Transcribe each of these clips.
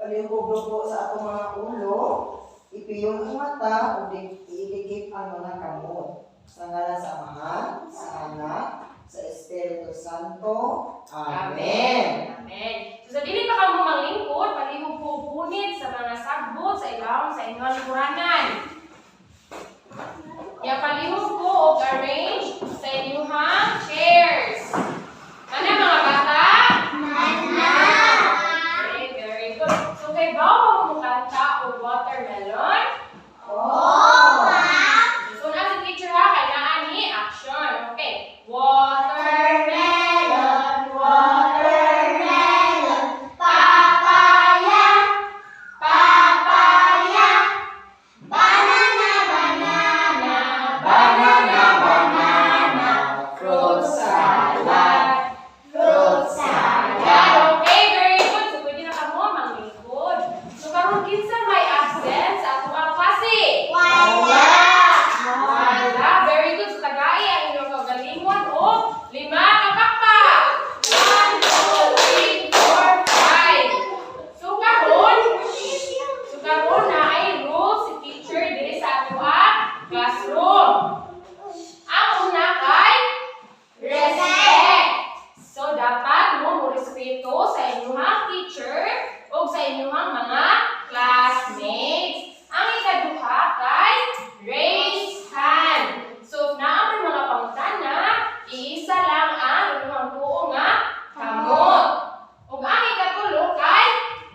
palihog-lugo sa atong mga ulo, ipiyong ang mata, o iligip ang mga kamot. Sa ngalan sa Ama, sa Anak, sa Espiritu Santo. Amen. Amen. So, sa dili pa ka mo manglingkod, palihog po punit sa mga sagbot sa ilawom sa inyong lingkuranan. Ya palihog po o arrange sa inyong chairs. Ano mga bata? Okay, very good. So, kay bawa mo kanta o watermelon? So, nasa teacher ha, kailangan ni action. Okay. Watermelon, watermelon, papaya, papaya, banana, banana, banana, banana, fruit salad, fruit salad. Okay, very good. So, pwede na ka mo manglingkod. So, karon kinsa may absent sa atong klase? Wala. Very good. So, tagay ang inyong kagalingon o 5 ka pakpak. 1, 2, 3, 4, 5. So, karon na ay rules si teacher diri sa ato classroom. Ang una kay respect. So, dapat mo respeto sa inyong teacher o sa inyong mga classmates. Ang ikaduha kay raise hand. So, naamay mga pangutana, iisa lang ang inyong tuo nga kamot. Ug ang ikatulo kay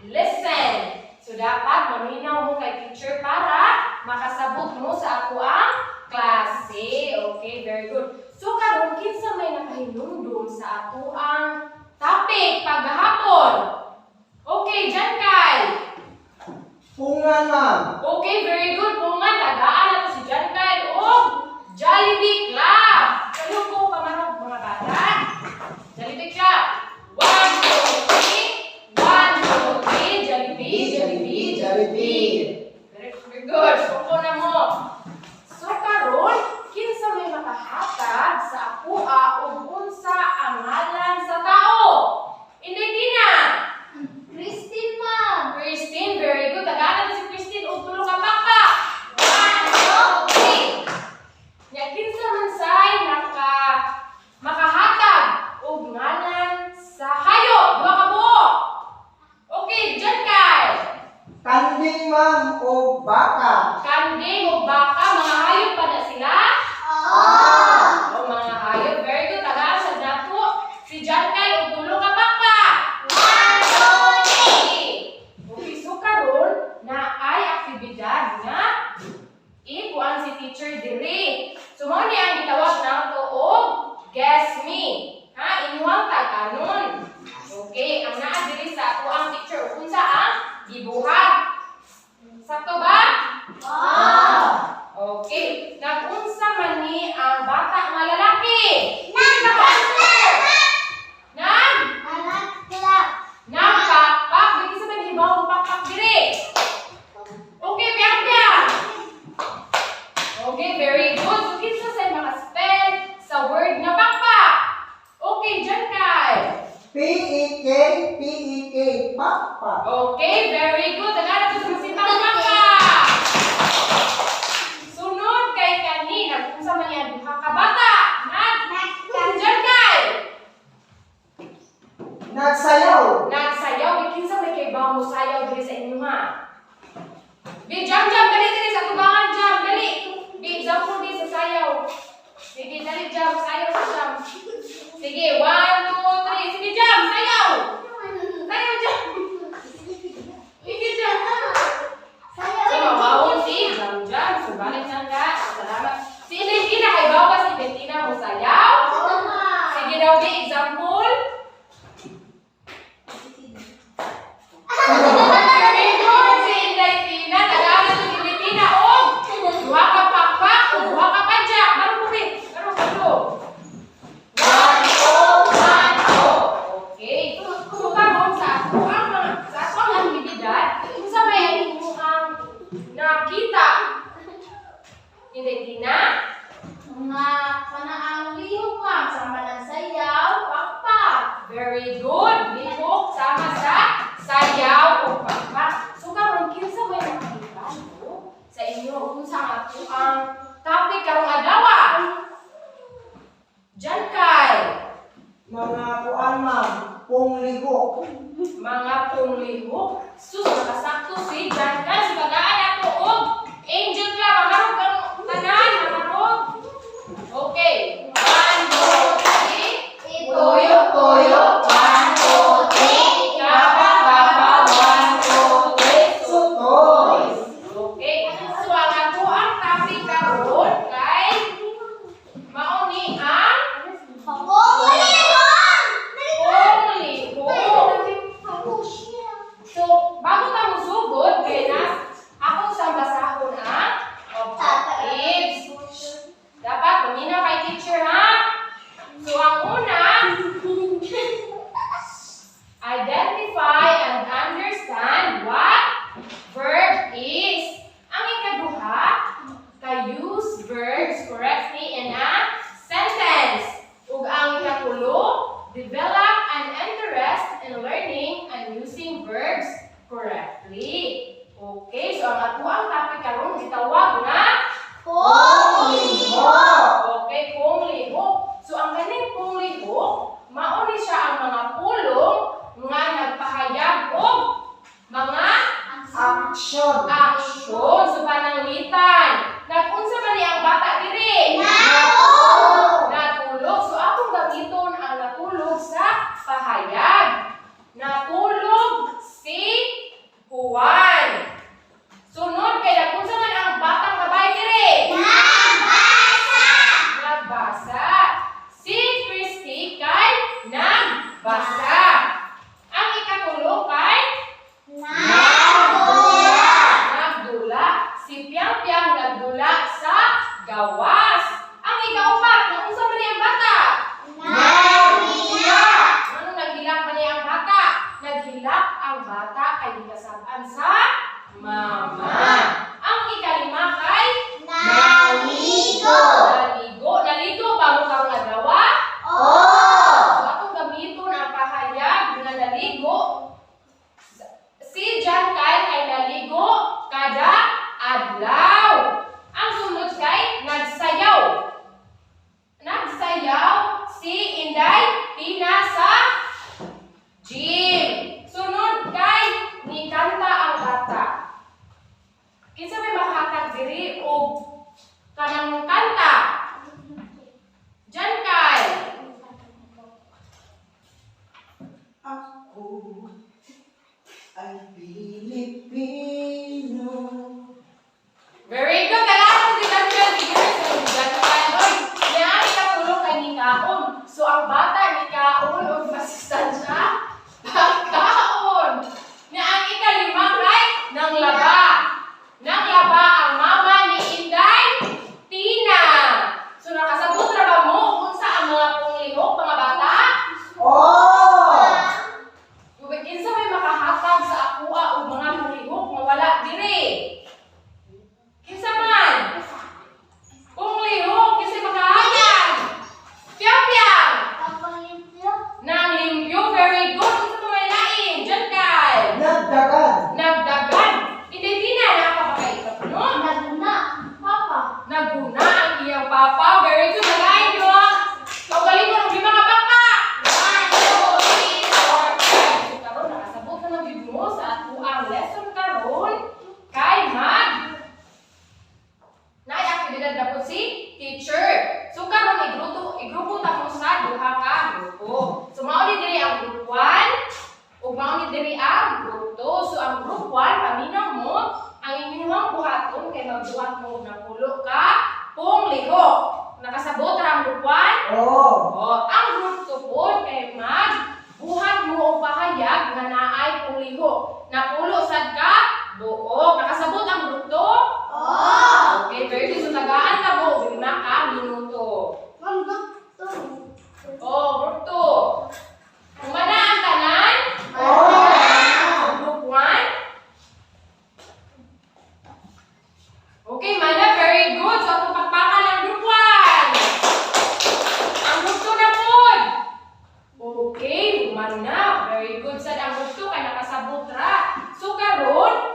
listen. So, dapat maminaw mo kay teacher para makasabot mo sa ato ang klase. Okay, very good. So, karon kinsa may nakahinumdum sa ato ang topic paghapon? Okay, dyan kay. Pungan, ma'am. Okay, very good. Pungan, tagaan na to si John Kyle o Jollibee Club. Kayo po pamanong mga bata. Jollibee Club. 1, 2, 3. 1, 2, 3. Jollibee, Jollibee, Jollibee. Very good. Suko na mo. So, karon, kinsa may makahatag sa akua o unsa ang ngalan sa tao? Indekina. Christine, ma'am. Christine, very good. Tagaan na si Christine o tulo ka pakpak. 1, 2, 3. Nya kinsa man say makahatag og ngalan sa hayop, duha ka buok. Okay, dyan kay. Kanding, ma'am, o baka. Kanding o baka, mga hayop pa na sila? O mga hayop, very good. Tagaan sa nato si John Kay og tulo ka pakpak. 1, 2, 3. Okay, so karon na ay aktibidad nga ikuan si teacher diri. So mao ni ang gitawag nato og guess me. Ha, inyong tag-anon. Okay, ang naa diri sa ato ang teacher unsa ang gibuhat. Sakto ba? Okay, nagunsa man ni ang bata nga lalaki. Nagpakpak, bigyan sa mga hibaw ng pakpak diri. Okay, piyang-piyang. Okay, very good. So, kinsa say maka-spell sa word nga pakpak? Okay, dyan kay. P-E-K, P-E-K, pakpak. Okay, very good. Tagaan nato sa masipang pakpak. Sunod kay kanina, kung sa man yan, duha ka bata. Dyan kay. Nagsayaw. Nagsayaw, kinsa may kay bawo mo sayaw diri sa inyo ha. Bi jam dali diri sa tubangan jam dali. Bi example di sa sayaw. Sige dali jam sayaw sa jam. Sige 1 2 3 sige jam sayaw. Sayaw jam. Sige jam. So mawawon si jam so balik sangga. Salamat. Si Lentina kay bawo ba si Lentina mo sayaw? Sige daw bi example. Very good, si Lentina. Tagaan na si Lentina og duha ka pakpak o duha ka padya. Baro mo rin. Baro ka to. 1, 2, 1, 2. Okay. So karon sa ato ang aktibidad, kung sa may mo ang nakita. Lentina? Mga panaang lihok, ma'am. Sama ng sayaw, pakpak. Very good. Lihok sama sa sayaw o pakpak. punglihok. Mga punglihok. Sus, nakasakto si Jan ka. Si bagaan ako og Angel ka. Maharog ang tanan. Maharog. Okay. 1, 2, 3. Tuyok-tuyok. 1, 2, 3. Gaba-gaba. 1, 2, 3. Sutoy. Okay. So, ang ako ang topic karon kay mauni ang punglihok. So, bago ta musugod, kaya na ako sa basahon ang objectives. Dapat lumina kay teacher, ha? So, ang una, identify and understand what verb is. Ang ikaduha, use verbs correctly in a sentence. Ug ang ikatulo, develop an interest in learning and using verbs correctly. Okay, so ang ato ang topic karon gitawag na okay, punglihok. So ang kaning punglihok, mao ni siya ang mga pulong nga nagpahayag og mga Action. aksyon sa pananglitan. Nag-unsa man ni ang bata diri? Natulog. So akong gamiton ang natulog sa pahayag. Natulog si Juan. Sunod kay nag-unsa man ang batang babae diri? Nagbasa. Si Christy kay nagbasa. Ang ikatulo kay nagdula. Si Piang-Piang nagdula sa gawas. Ang ikaupat, naunsa man ni ang bata? Ano naghilak man ni ang bata? Naghilak ang bata kay gikasab-an sa mama. Ang ikalima kay naligo. Naligo ba mo karong adlaw? So atong gamiton ang pahayag nga naligo. Si Jan kay naligo kada adlaw. Ang sunod kay nagsayaw. Nagsayaw si Inday Tina sa gym. Sunod kay nikanta ang bata. Kinsa may mahatag diri og kanang kanta? Jan kay Ako ay Pilipino. very good. Kailangan si Jan kay bigyan sa Jan kay. Oy, yan ikatulong kay nikaon. So ang bata nikaon og masustansya. Pagkaon. Na ang ikalima kay nang laba. Nang laba ang mama ni Inday Tina. So nakasabot ra ba mo unsa ang mga punglihok mga bata? Kinsa may makahatag sa akua og mga punglihok nga wala diri? Kinsa man? Punglihok kinsa makahatag? Piang-piang. Nang limpyo, very good. Kinsa pa may lain? Diyan kay. Nagdagan. Nagdagan. Hindi Tina nakapakaita pa no? Naguna ang iyang papa. Very good. Nalain nyo. Kaugaling mo ng lima nga papa. 1, 2, 3, 4, 5. So karon nakasabot na ng bib mo sa ato ang lesson karon kay mag. Naay aktibidad na po si teacher. So karon igrupo ta mo sa duha ka grupo. So mao ni diri ang group 1 ug mao ni diri ang group 2. So ang group 1 paminaw mo ang inyong buhaton kay magbuhat mo ng pulo ka punglihok. Nakasabot ra ang group 1? Ang group 2 po kay magbuhat mo og pahayag nga naay punglihok. Napulo sad ka buok. Nakasabot ang group 2? Okay, very good. So tagaan ta mo og 5 ka minuto. Group 2. Kumana ang tanan? Group 1? Okay, mana, very good. So, atong pagpakan ang group 1. Ang group 2 na po. Okay, mana, very good. Sad ang group 2 kay nakasabot ra. So, karon,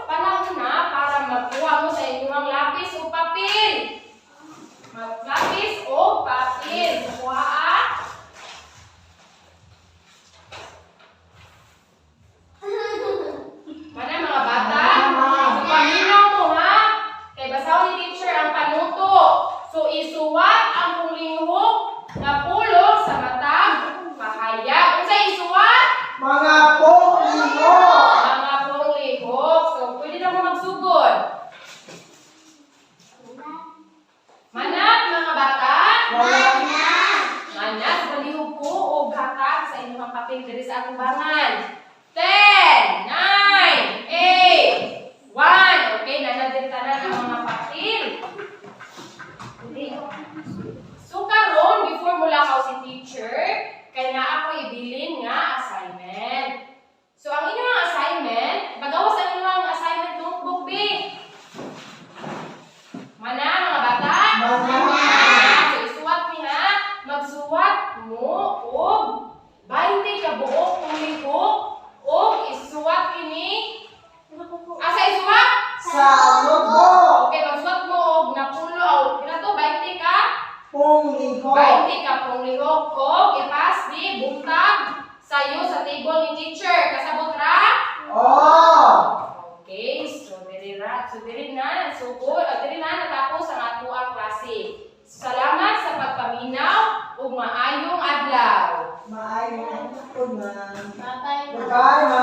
Bye-bye,